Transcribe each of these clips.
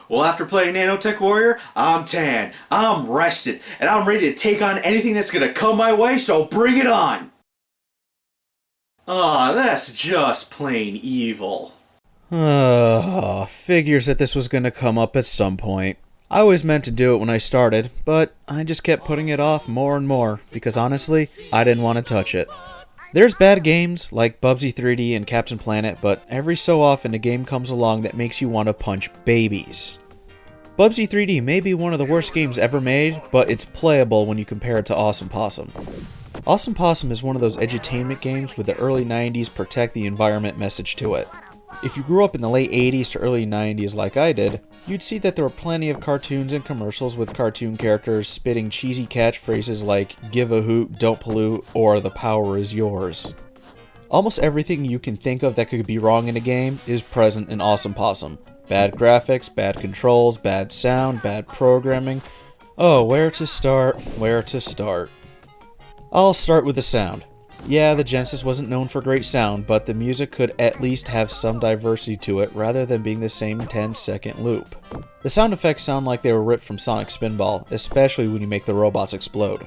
Well, after playing Nanotech Warrior, I'm tan, I'm rested, and I'm ready to take on anything that's gonna come my way, so bring it on! Aw, that's just plain evil. Figures that this was gonna come up at some point. I always meant to do it when I started, but I just kept putting it off more and more, because honestly, I didn't want to touch it. There's bad games, like Bubsy 3D and Captain Planet, but every so often a game comes along that makes you want to punch babies. Bubsy 3D may be one of the worst games ever made, but it's playable when you compare it to Awesome Possum. Awesome Possum is one of those edutainment games with the early 90s protect the environment message to it. If you grew up in the late 80s to early 90s like I did, you'd see that there were plenty of cartoons and commercials with cartoon characters spitting cheesy catchphrases like "give a hoot, don't pollute," or "the power is yours." Almost everything you can think of that could be wrong in a game is present in Awesome Possum. Bad graphics, bad controls, bad sound, bad programming. Oh, where to start, where to start. I'll start with the sound. Yeah, the Genesis wasn't known for great sound, but the music could at least have some diversity to it rather than being the same 10-second loop. The sound effects sound like they were ripped from Sonic Spinball, especially when you make the robots explode.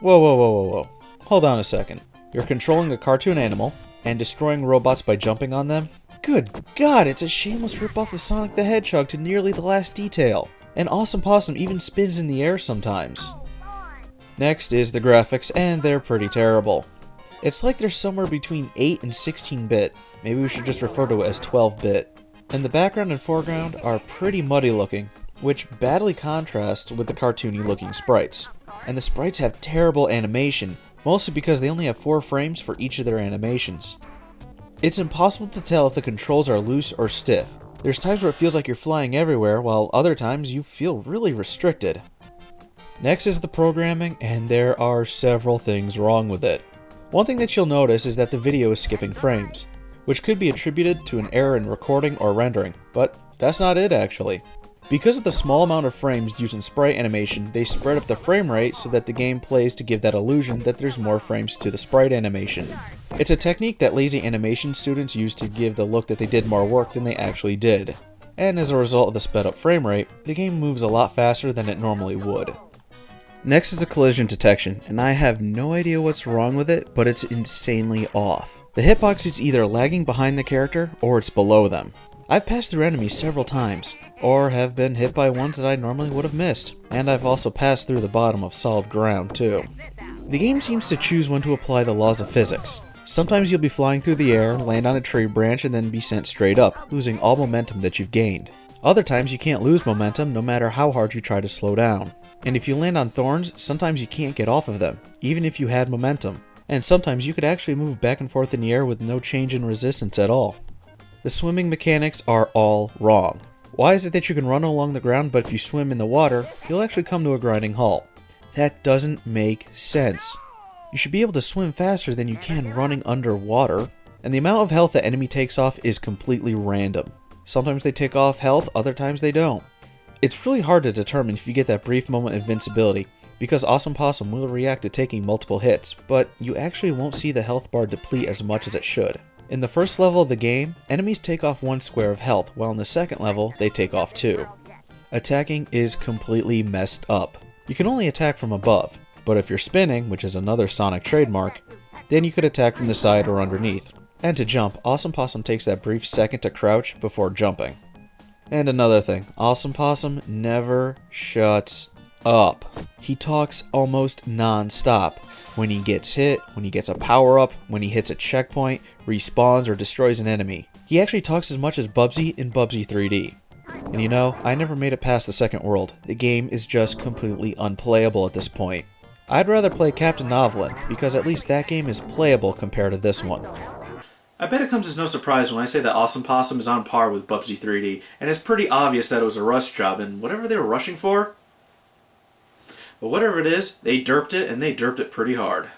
Whoa. Hold on a second. You're controlling a cartoon animal and destroying robots by jumping on them? Good God, it's a shameless ripoff of Sonic the Hedgehog to nearly the last detail. And Awesome Possum even spins in the air sometimes. Next is the graphics, and they're pretty terrible. It's like they're somewhere between 8 and 16-bit, maybe we should just refer to it as 12-bit. And the background and foreground are pretty muddy looking, which badly contrasts with the cartoony looking sprites. And the sprites have terrible animation, mostly because they only have 4 frames for each of their animations. It's impossible to tell if the controls are loose or stiff. There's times where it feels like you're flying everywhere, while other times you feel really restricted. Next is the programming, and there are several things wrong with it. One thing that you'll notice is that the video is skipping frames, which could be attributed to an error in recording or rendering, but that's not it actually. Because of the small amount of frames used in sprite animation, they spread up the frame rate so that the game plays to give that illusion that there's more frames to the sprite animation. It's a technique that lazy animation students use to give the look that they did more work than they actually did. And as a result of the sped up frame rate, the game moves a lot faster than it normally would. Next is the collision detection, and I have no idea what's wrong with it, but it's insanely off. The hitbox is either lagging behind the character, or it's below them. I've passed through enemies several times, or have been hit by ones that I normally would have missed, and I've also passed through the bottom of solid ground too. The game seems to choose when to apply the laws of physics. Sometimes you'll be flying through the air, land on a tree branch, and then be sent straight up, losing all momentum that you've gained. Other times you can't lose momentum no matter how hard you try to slow down. And if you land on thorns, sometimes you can't get off of them, even if you had momentum. And sometimes you could actually move back and forth in the air with no change in resistance at all. The swimming mechanics are all wrong. Why is it that you can run along the ground, but if you swim in the water, you'll actually come to a grinding halt? That doesn't make sense. You should be able to swim faster than you can running underwater. And the amount of health the enemy takes off is completely random. Sometimes they take off health, other times they don't. It's really hard to determine if you get that brief moment of invincibility, because Awesome Possum will react to taking multiple hits, but you actually won't see the health bar deplete as much as it should. In the first level of the game, enemies take off 1 square of health, while in the second level, they take off 2. Attacking is completely messed up. You can only attack from above, but if you're spinning, which is another Sonic trademark, then you could attack from the side or underneath. And to jump, Awesome Possum takes that brief second to crouch before jumping. And another thing, Awesome Possum never shuts up. He talks almost non-stop. When he gets hit, when he gets a power-up, when he hits a checkpoint, respawns, or destroys an enemy. He actually talks as much as Bubsy in Bubsy 3D. And you know, I never made it past the second world. The game is just completely unplayable at this point. I'd rather play Captain Novelin, because at least that game is playable compared to this one. I bet it comes as no surprise when I say that Awesome Possum is on par with Bubsy 3D, and it's pretty obvious that it was a rush job, and whatever they were rushing for, but whatever it is, they derped it, and they derped it pretty hard.